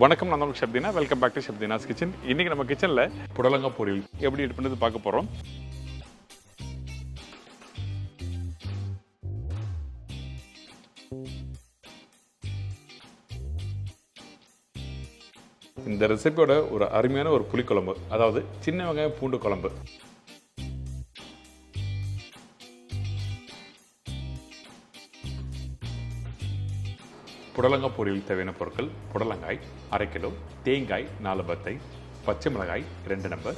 வணக்கம், நான் உங்களுக்கு chef Deena. Welcome back to chef Deena's kitchen. இன்றைக்கி நம்ம கிச்சனில் புடலங்காய் பொரியல் எப்படி எடிட் பண்ணுறது பார்க்க போகிறோம். இந்த ரெசிபியோட ஒரு அருமையான ஒரு புளிக்குழம்பு, அதாவது சின்ன வெங்காயம் பூண்டு குழம்பு. புடலங்காய் பொரியல் தேவையான பொருட்கள்: புடலங்காய் 1/2 கிலோ, தேங்காய் 4 பத்தை, பச்சை மிளகாய் 2 நம்பர்,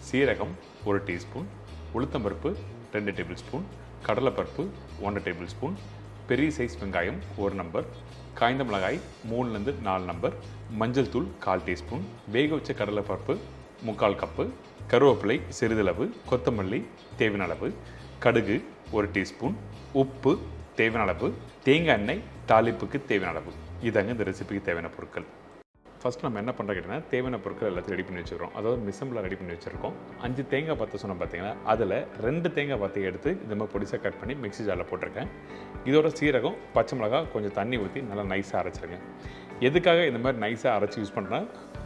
சீரகம் 1 டீஸ்பூன், உளுத்தம்பருப்பு 2 டேபிள் ஸ்பூன், கடலைப்பருப்பு 1 டேபிள் ஸ்பூன், பெரிய சைஸ் வெங்காயம் 1 நம்பர், காய்ந்த மிளகாய் 3லேருந்து 4 நம்பர், மஞ்சள் தூள் 1/4 டீஸ்பூன், வேக வச்ச கடலைப்பருப்பு 3/4 கப்பு, கருவேப்பிலை சிறிதளவு, கொத்தமல்லி தேவையான அளவு, கடுகு 1 டீஸ்பூன், உப்பு தேவையான அளவு, தேங்காய் எண்ணெய் தாளிப்புக்கு தேவையான அளவு. இதாங்க இந்த ரெசிபிக்கு தேவையான பொருட்கள். ஃபஸ்ட் நம்ம என்ன பண்ணுறோம் கேட்டிங்கன்னா, தேவையான பொருட்கள் எல்லாத்தையும் ரெடி பண்ணி வச்சுக்கிறோம். அதாவது மிசம்பில் ரெடி பண்ணி வச்சுருக்கோம். 5 தேங்காய் பத்தை சொன்ன பார்த்தீங்கன்னா, அதில் 2 தேங்காய் பத்தை எடுத்து இந்த மாதிரி பொடிசாக கட் பண்ணி மிக்ஸி ஜாரில் போட்டிருக்கேன். இதோட சீரகம், பச்சை மிளகாய் கொஞ்சம் தண்ணி ஊற்றி நல்லா நைஸாக அரைச்சிருங்க. எதுக்காக இந்த மாதிரி நைஸாக அரைச்சி யூஸ் பண்ணுறேன்னா,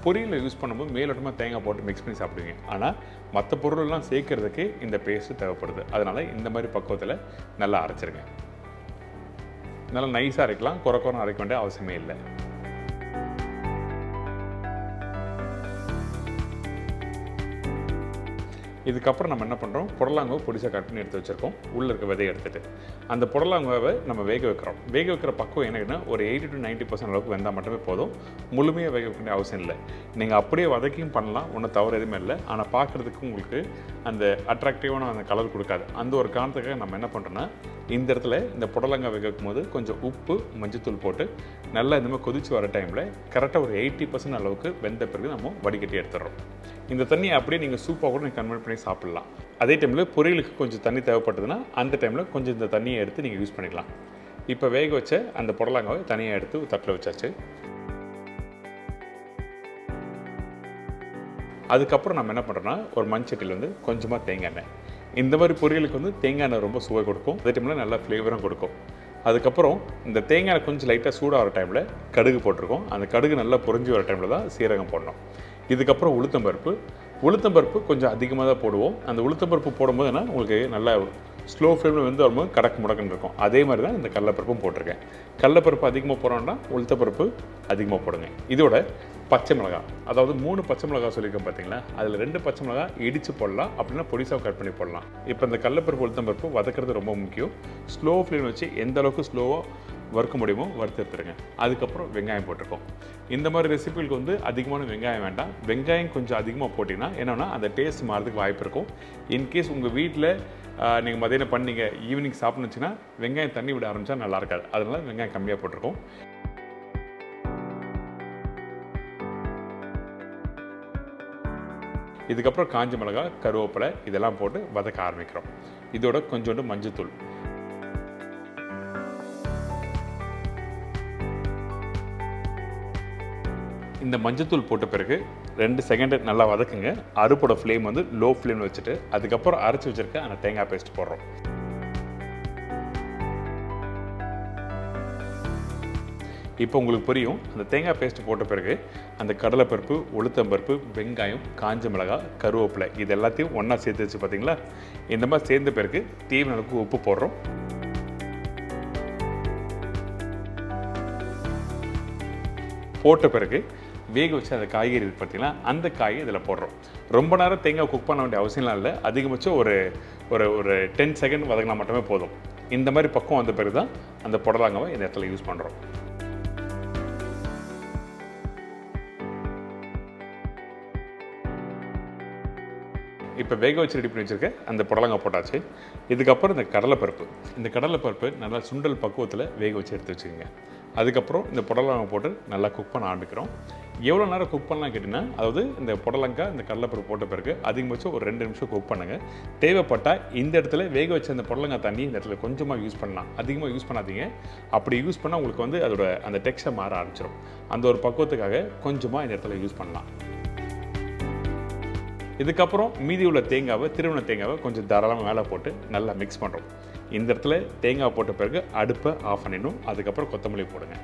பொரியலில் யூஸ் பண்ணும்போது மேலோட்டமாக தேங்காய் போட்டு மிக்ஸ் பண்ணி சாப்பிடுவீங்க. ஆனால் மற்ற பொருளெல்லாம் சேர்க்கறதுக்கு இந்த பேஸ்ட்டு தேவைப்படுது. அதனால் இந்த மாதிரி பக்குவத்தில் நல்லா அரைச்சிருங்க. நல்லா நைஸாக அரைக்கலாம், குறை அரைக்க வேண்டிய அவசியமே இல்லை. இதுக்கப்புறம் நம்ம என்ன பண்ணுறோம், புடலங்காவை பொடிசாக கட் பண்ணி எடுத்து வச்சுருக்கோம். உள்ளே இருக்க விதையை எடுத்துகிட்டு அந்த புடலங்காவை நம்ம வேக வைக்கிறோம். வேக வைக்கிற பக்குவம் என்னன்னா, ஒரு 80 to 90% அளவுக்கு வெந்தால் மட்டுமே போதும். முழுமையாக வேக வைக்க வேண்டிய அவசியம் இல்லை. நீங்கள் அப்படியே வதக்கியும் பண்ணலாம், ஒன்றும் தவறு எதுவுமே இல்லை. ஆனால் பார்க்குறதுக்கு உங்களுக்கு அந்த அட்ராக்டிவான அந்த கலர் கொடுக்காது. அந்த ஒரு காரணத்துக்காக நம்ம என்ன பண்ணுறோன்னா, இந்த இடத்துல இந்த புடலங்காய் வேக வைக்கும் போது கொஞ்சம் உப்பு மஞ்சத்தூள் போட்டு நல்லா இந்த மாதிரி கொதிச்சு வர டைமில் கரெக்டாக ஒரு 80% அளவுக்கு வெந்த பிறகு நம்ம வடிகட்டி எடுத்துடுறோம். இந்த தண்ணியை அப்படியே நீங்கள் சூப்பாக கூட நீங்கள் கன்வெர்ட் பண்ணி சாப்பிட்லாம். அதே டைமில் பொரியலுக்கு கொஞ்சம் தண்ணி தேவைப்பட்டதுன்னா அந்த டைமில் கொஞ்சம் இந்த தண்ணியை எடுத்து நீங்கள் யூஸ் பண்ணிக்கலாம். இப்போ வேக வச்ச அந்த புடலங்காவை தனியாக எடுத்து தட்டில் வச்சாச்சு. அதுக்கப்புறம் நம்ம என்ன பண்ணுறோன்னா, ஒரு மண்சட்டியில் வந்து கொஞ்சமாக தேங்காய் எண்ணெய். இந்த மாதிரி பொரியலுக்கு வந்து தேங்காய் எண்ணெய் ரொம்ப சுவை கொடுக்கும். அதே டைமில் நல்லா ஃப்ளேவரும் கொடுக்கும். அதுக்கப்புறம் இந்த தேங்காய் கொஞ்சம் லைட்டாக சூடாகிற டைமில் கடுகு போட்டிருக்கோம். அந்த கடுகு நல்லா பொரிஞ்சு வர டைமில் தான் சீரகம் போடணும். இதுக்கப்புறம் உளுத்தம்பருப்பு கொஞ்சம் அதிகமாக தான் போடுவோம். அந்த உளுத்தம்பருப்பு போடும்போது என்ன, உங்களுக்கு நல்லா ஸ்லோ ஃப்ளேமில் வந்து வரும்போது கடக்கு முடக்குன்னு இருக்கும். அதே மாதிரி தான் இந்த கடலைப்பருப்பும் போட்டிருக்கேன். கடலைப்பருப்பு அதிகமாக போடுறோம்னா உளுத்தம்பருப்பு அதிகமாக போடுங்க. இதோட பச்சை மிளகாய், அதாவது 3 பச்சை மிளகாய் சொல்லியிருக்கேன் பார்த்தீங்களா, அதில் 2 பச்சை மிளகாய் இடித்து போடலாம், அப்படின்னா பொடிசாக கட் பண்ணி போடலாம். இப்போ இந்த கடலைப்பருப்பு உளுத்தம்பருப்பு வதக்கிறது ரொம்ப முக்கியம். ஸ்லோ ஃப்ளேம் வச்சு எந்த அளவுக்கு ஸ்லோவாக வறுக்க முடியுமோ வறுத்து எடுத்துருங்க. அதுக்கப்புறம் வெங்காயம் போட்டிருக்கோம். இந்த மாதிரி ரெசிபிகளுக்கு வந்து அதிகமான வெங்காயம் வேண்டாம். வெங்காயம் கொஞ்சம் அதிகமாக போட்டிங்கன்னா என்னென்னா அந்த டேஸ்ட் மாறதுக்கு வாய்ப்பு இருக்கும். இன்கேஸ் உங்கள் வீட்டில் நீங்கள் மதியானம் பண்ணீங்க, ஈவினிங் சாப்பிட்ணுன்னு வச்சுன்னா வெங்காயம் தண்ணி விட ஆரம்பித்தா நல்லா இருக்காது. அதனால் வெங்காயம் கம்மியாக போட்டிருக்கோம். இதுக்கப்புறம் காஞ்ச மிளகாய், கருவேப்பிலை இதெல்லாம் போட்டு வதக்க ஆரம்பிக்கிறோம். இதோட கொஞ்சோண்டு மஞ்சத்தூள், இந்த மஞ்சத்தூள் போட்ட பிறகு 2 செகண்ட் நல்லா வதக்குங்க. அடுப்போட ஃப்ளேம் வந்து லோ ஃப்ளேமில் வச்சுட்டு அதுக்கப்புறம் அரைச்சி வச்சுருக்க அந்த தேங்காய் பேஸ்ட் போடுறோம். இப்போ உங்களுக்கு புரியும், அந்த தேங்காய் பேஸ்ட் போட்ட பிறகு அந்த கடலைப்பருப்பு, உளுத்தம்பருப்பு, வெங்காயம், காஞ்ச மிளகாய், கருவேப்பிலை இது எல்லாத்தையும் ஒன்றா சேர்த்து வச்சு பார்த்தீங்களா. இந்த மாதிரி சேர்ந்த பிறகு தேவையான அளவுக்கு உப்பு போடுறோம். போட்ட பிறகு வேக வச்சு அந்த காய்கறி இருக்குது பார்த்தீங்களா, அந்த காயை இதில் போடுறோம். ரொம்ப நேரம் தேங்காய் குக் பண்ண வேண்டிய அவசியம்லாம் இல்லை. அதிகபட்சம் ஒரு ஒரு 10 செகண்ட் வதங்கினா மட்டுமே போதும். இந்த மாதிரி பக்கம் வந்த பிறகு தான் அந்த புடலங்காவை இந்த இடத்துல யூஸ் பண்ணுறோம். இப்போ வேக வச்சு ரெடி பண்ணி வச்சுருக்க அந்த புடலங்காய் போட்டாச்சு. இதுக்கப்புறம் இந்த கடலைப்பருப்பு நல்லா சுண்டல் பக்குவத்தில் வேக வச்சு எடுத்து வச்சுக்கோங்க. அதுக்கப்புறம் இந்த புடலங்காய் போட்டு நல்லா குக் பண்ண ஆரம்பிக்கிறோம். எவ்வளோ நேரம் குக் பண்ணலாம் கேட்டிங்கன்னா, அதாவது இந்த புடலங்காய் இந்த கடலைப்பருப்பு போட்ட பிறகு அதிகபட்சம் ஒரு 2 நிமிஷம் குக் பண்ணுங்கள். தேவைப்பட்டால் இந்த இடத்துல வேக வச்ச அந்த புடலங்காய் தண்ணி இந்த இடத்துல கொஞ்சமாக யூஸ் பண்ணலாம். அதிகமாக யூஸ் பண்ணாதீங்க. அப்படி யூஸ் பண்ணால் உங்களுக்கு வந்து அதோட அந்த டெக்ஸ்சர் மாற ஆரம்பிச்சிடும். அந்த ஒரு பக்குவத்துக்காக கொஞ்சமாக இந்த இடத்துல யூஸ் பண்ணலாம். இதுக்கப்புறம் மீதி உள்ள தேங்காவை, திருவண்ண தேங்காவை கொஞ்சம் தாராளமாக மேலே போட்டு நல்லா மிக்ஸ் பண்ணுறோம். இந்த இடத்துல தேங்காய் போட்ட பிறகு அடுப்பை ஆஃப் பண்ணிடணும். அதுக்கப்புறம் கொத்தமல்லி போடுங்க.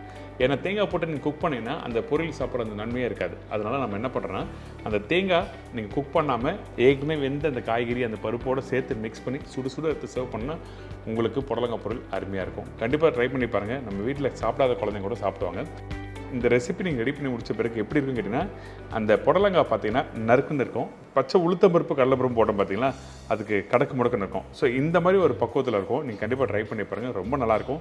ஏன்னா தேங்காய் போட்டு நீங்கள் குக் பண்ணிங்கன்னா அந்த பொரியல் சாப்பிட்ற அந்த நன்மையாக இருக்காது. அதனால் நம்ம என்ன பண்ணுறோன்னா அந்த தேங்காய் நீங்கள் குக் பண்ணாமல் ஏற்கனவே வெந்த அந்த காய்கறி அந்த பருப்போடு சேர்த்து மிக்ஸ் பண்ணி சுடு சுடு எடுத்து சர்வ் பண்ணால் உங்களுக்கு புடலங்காய் பொரியல் அருமையாக இருக்கும். கண்டிப்பாக ட்ரை பண்ணி பாருங்கள். நம்ம வீட்டில் சாப்பிடாத குழந்தைங்க கூட சாப்பிடுவாங்க. இந்த ரெசிபி நீங்கள் ரெடி பண்ணி முடிச்ச பிறகு எப்படி இருக்குன்னு கேட்டிங்கன்னா அந்த புடலங்காய் பார்த்தீங்கன்னா நறுக்குன்னு இருக்கும். பச்சை உளுத்தம்பருப்பு கடலைப்பருப்பு போட்டோம் பார்த்தீங்கன்னா அதுக்கு கடக்கு முடக்குன்னு இருக்கும். ஸோ இந்த மாதிரி ஒரு பக்குவத்தில் இருக்கும். நீங்கள் கண்டிப்பாக ட்ரை பண்ணி பாருங்கள், ரொம்ப நல்லாயிருக்கும்.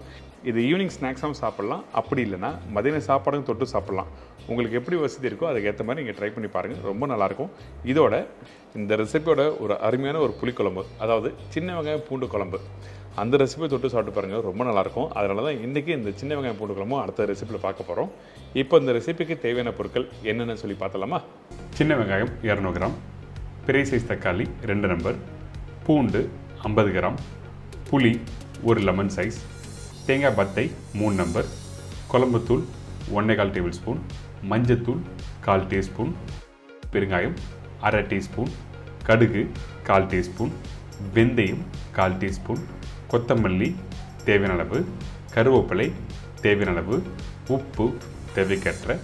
இது ஈவினிங் ஸ்நாக்ஸாகவும் சாப்பிட்லாம், அப்படி இல்லைனா மதியான சாப்பாடும் தொட்டு சாப்பிட்லாம். உங்களுக்கு எப்படி வசதி இருக்கோ அதுக்கேற்ற மாதிரி நீங்கள் ட்ரை பண்ணி பாருங்கள், ரொம்ப நல்லாயிருக்கும். இதோட இந்த ரெசிபியோட ஒரு அருமையான ஒரு புளிக்குழம்பு, அதாவது சின்ன வெங்காயம் பூண்டு குழம்பு, அந்த ரெசிபியை தொட்டு சாப்பிட்டு பாருங்கள், ரொம்ப நல்லாயிருக்கும். அதனால தான் இன்றைக்கி இந்த சின்ன வெங்காயம் பூண்டு குழம்பும் அடுத்த ரெசிபியில் பார்க்க போகிறோம். இப்போ இந்த ரெசிபிக்கு தேவையான பொருட்கள் என்னென்னு சொல்லி பார்த்தலாமா? சின்ன வெங்காயம் 200 கிராம், பெரிய சைஸ் தக்காளி 2 நம்பர், பூண்டு 50 கிராம், புளி 1 லெமன் சைஸ், தேங்காய் பத்தை 3 நம்பர், குழம்புத்தூள் 1.25 டேபிள் ஸ்பூன், மஞ்சத்தூள் 1/4 டீஸ்பூன், பெருங்காயம் 1/2 டீஸ்பூன், கடுகு 1/4 டீஸ்பூன், வெந்தயம் 1/4 டீஸ்பூன், கொத்தமல்லி தேவையான அளவு, கருவேப்பிலை தேவையான அளவு, உப்பு தேவைக்கேற்ற,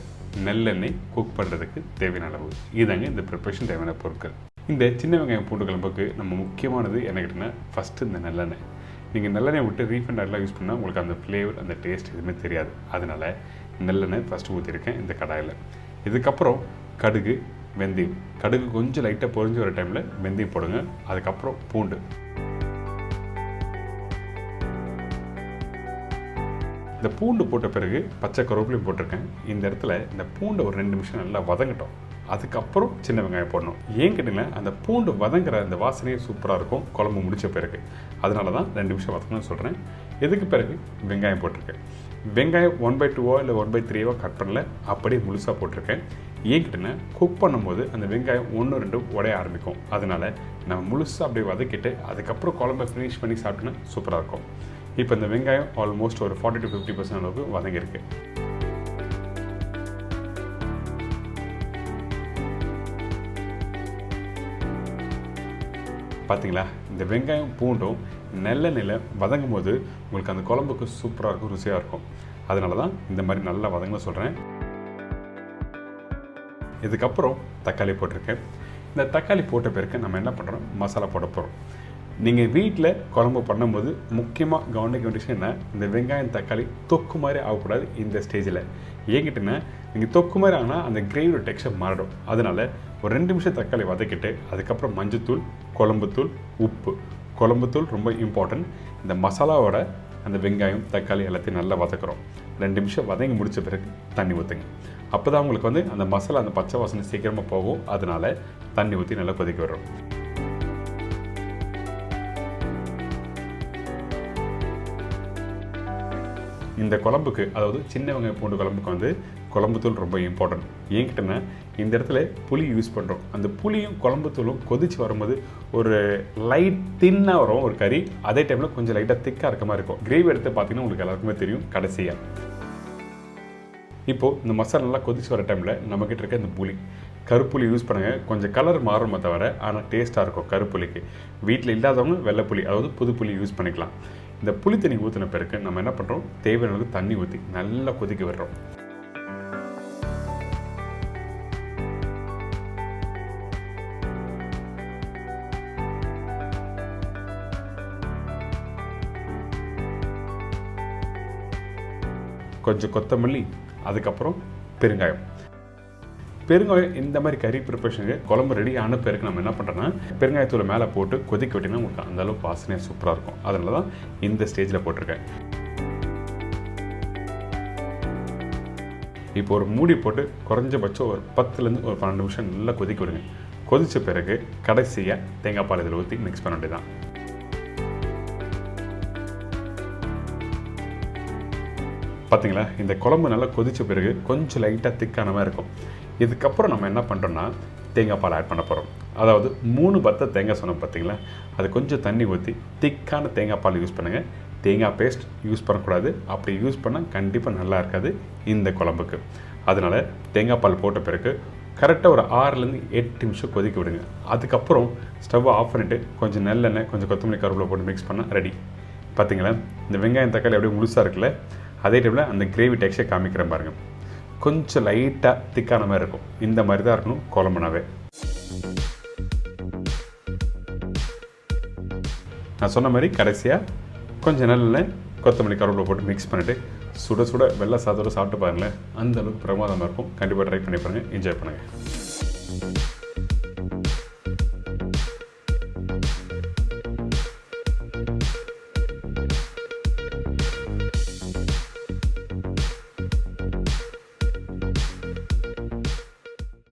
நல்லெண்ணெய் குக் பண்ணுறதுக்கு தேவையான அளவு. இதாங்க இந்த ப்ரிப்பரேஷன் தேவையான பொருட்கள். இந்த சின்ன வெங்காயம் பூண்டு குழம்புக்கு நம்ம முக்கியமானது என்ன கேட்டிங்கன்னா ஃபஸ்ட்டு இந்த நல்லெண்ணெய். நீங்கள் நல்லெண்ணெய் விட்டு ரீஃபண்ட் ஆயிலெலாம் யூஸ் பண்ணால் உங்களுக்கு அந்த ஃப்ளேவர் அந்த டேஸ்ட் எதுவுமே தெரியாது. அதனால் நல்லெண்ணெய் ஃபஸ்ட்டு ஊற்றிருக்கேன் இந்த கடாயில். இதுக்கப்புறம் கடுகு வெந்தயம், கடுகு கொஞ்சம் லைட்டாக பொரிஞ்சு வர டைமில் வெந்தயம் போடுங்க. அதுக்கப்புறம் பூண்டு, இந்த பூண்டு போட்ட பிறகு பச்சை கருவேப்பிலையும் போட்டிருக்கேன். இந்த இடத்துல இந்த பூண்டை ஒரு 2 நிமிஷம் நல்லா வதங்கட்டும். அதுக்கப்புறம் சின்ன வெங்காயம் போடணும். ஏன் கேட்டிங்கன்னா அந்த பூண்டு வதங்குற அந்த வாசனையே சூப்பராக இருக்கும் குழம்பு முடித்த பிறகு. அதனால தான் 2 நிமிஷம் வதங்கணும்னு சொல்கிறேன். இதுக்கு பிறகு வெங்காயம் போட்டிருக்கேன். வெங்காயம் 1/2 இல்லை 1/3 கட் பண்ணல, அப்படியே முழுசாக போட்டிருக்கேன். ஏன் கேட்டிங்கன்னா குக் பண்ணும்போது அந்த வெங்காயம் 1-2 உடைய ஆரம்பிக்கும். அதனால் நம்ம முழுசாக அப்படியே வதக்கிட்டு அதுக்கப்புறம் குழம்பை ஃபினிஷ் பண்ணி சாப்பிட்டோன்னா சூப்பராக இருக்கும். இப்போ இந்த வெங்காயம் ஆல்மோஸ்ட் ஒரு 40-50% அளவுக்கு வதங்கியிருக்கு. பார்த்தீங்களா, இந்த வெங்காயம் பூண்டும் நல்லெண்ணெயில் வதங்கும் போது உங்களுக்கு அந்த குழம்புக்கு சூப்பராக இருக்கும், ருசியாக இருக்கும். அதனால தான் இந்த மாதிரி நல்லா வதங்கன்னு சொல்கிறேன். இதுக்கப்புறம் தக்காளி போட்டிருக்கேன். இந்த தக்காளி போட்ட பிறகு நம்ம என்ன பண்ணுறோம், மசாலா போட போகிறோம். நீங்கள் வீட்டில் குழம்பு பண்ணும்போது முக்கியமாக கவனிக்க வேண்டிய விஷயம் என்ன, இந்த வெங்காயம் தக்காளி தொக்கு மாதிரி ஆகக்கூடாது இந்த ஸ்டேஜில். ஏங்கிட்டேன்னா நீங்கள் தொக்கு மாதிரி ஆனால் அந்த கிரேவியோட டெக்ஸ்சர் மாறிடும். அதனால் ஒரு 2 நிமிஷம் தக்காளி வதக்கிட்டு அதுக்கப்புறம் மஞ்சத்தூள், குழம்புத்தூள், உப்பு. குழம்புத்தூள் ரொம்ப இம்பார்ட்டன்ட். இந்த மசாலாவோட அந்த வெங்காயம் தக்காளி எல்லாத்தையும் நல்லா வதக்குறோம். 2 நிமிஷம் வதங்கி முடித்த பிறகு தண்ணி ஊற்றுங்க. அப்போ தான் உங்களுக்கு வந்து அந்த மசாலா அந்த பச்சை வாசனை சீக்கிரமாக போகும். அதனால் தண்ணி ஊற்றி நல்லா கொதிக்க விடுறோம். இந்த குழம்புக்கு, அதாவது சின்ன வெங்காயம் பூண்டு குழம்புக்கு வந்து குழம்புத்தூள் ரொம்ப இம்பார்ட்டன்ட். ஏங்கிட்டேன்னா இந்த இடத்துல புளி யூஸ் பண்ணுறோம். அந்த புளியும் குழம்புத்தூளும் கொதிச்சு வரும்போது ஒரு லைட் தின்னாக வரும் ஒரு கறி. அதே டைமில் கொஞ்சம் லைட்டாக திக்காக இருக்க மாதிரி இருக்கும். கிரேவி எடுத்து பார்த்தீங்கன்னா உங்களுக்கு எல்லாருக்குமே தெரியும். கடைசியாக இப்போது இந்த மசாலா நல்லா கொதிச்சு வர டைமில் நம்மக்கிட்ட இருக்க இந்த புளி, கருப்புளி யூஸ் பண்ணுங்கள். கொஞ்சம் கலர் மாறுமே தவிர ஆனால் டேஸ்ட்டாக இருக்கும் கருப்புளிக்கு. வீட்டில் இல்லாதவங்க வெள்ளைப்புளி, அதாவது புது புளி யூஸ் பண்ணிக்கலாம். இந்த புளி தண்ணி ஊற்றின பிறகு நம்ம என்ன பண்ணுறோம், தேவையான அளவுக்கு தண்ணி ஊற்றி நல்லா கொதிக்க விடுறோம். கொஞ்சம் கொத்தமல்லி, அதுக்கப்புறம் பெருங்காயம். பெருங்காயம் இந்த மாதிரி கறி ப்ரிப்பரேஷனுக்கு குழம்பு ரெடி ஆன பிறகு நம்ம என்ன பண்ணுறோன்னா பெருங்காயத்தூளை மேலே போட்டு கொதிக்க விட்டிங்கன்னா உங்களுக்கு அந்தளவுக்கு வாசனையாக சூப்பராக இருக்கும். அதனால தான் இந்த ஸ்டேஜில் போட்டிருக்கேன். இப்போ ஒரு மூடி போட்டு குறைஞ்சபட்சம் ஒரு 10லேருந்து ஒரு 12 நிமிஷம் நல்லா கொதிக்க விடுங்க. கொதித்த பிறகு கடைசியாக தேங்காய் பால் இதில் ஊற்றி மிக்ஸ் பண்ண வேண்டியதான். பார்த்தீங்களா, இந்த குழம்பு நல்லா கொதித்த பிறகு கொஞ்சம் லைட்டாக திக்கான மாதிரி இருக்கும். இதுக்கப்புறம் நம்ம என்ன பண்ணுறோன்னா தேங்காய் பால் ஆட் பண்ண போகிறோம். அதாவது 3 பத்தை தேங்காய் சொன்னோம் பார்த்தீங்களா, அது கொஞ்சம் தண்ணி ஊற்றி திக்கான தேங்காய் பால் யூஸ் பண்ணுங்கள். தேங்காய் பேஸ்ட் யூஸ் பண்ணக்கூடாது. அப்படி யூஸ் பண்ணால் கண்டிப்பாக நல்லா இருக்காது இந்த குழம்புக்கு. அதனால் தேங்காய் பால் போட்ட பிறகு கரெக்டாக ஒரு 6லேருந்து 8 நிமிஷம் கொதிக்க விடுங்க. அதுக்கப்புறம் ஸ்டவ்வை ஆஃப் பண்ணிவிட்டு கொஞ்சம் நல்லெண்ணெய், கொஞ்சம் கொத்தமல்லி கருவேப்பிலை போட்டு மிக்ஸ் பண்ணால் ரெடி. பார்த்தீங்களா, இந்த வெங்காயம் தக்காளி அப்படியே முழுசாக இருக்குல்ல, அதே டைமில் அந்த கிரேவி டெக்ஸ்சர் காமிக்கிறேன் பாருங்கள். கொஞ்சம் லைட்டாக திக்கான மாதிரி இருக்கும். இந்த மாதிரி தான் இருக்கணும் குழம்புனாவே. நான் சொன்ன மாதிரி கடைசியாக கொஞ்சம் நல்லெண்ணெய், கொத்தமல்லி, கருவேப்பிலை போட்டு மிக்ஸ் பண்ணிவிட்டு சுட சுட வெள்ளை சாதத்தோடு சாப்பிட்டு பாருங்களேன். அந்த அளவுக்கு பிரமாதமாக இருக்கும். கண்டிப்பாக ட்ரை பண்ணி பாருங்கள், என்ஜாய் பண்ணுங்கள்.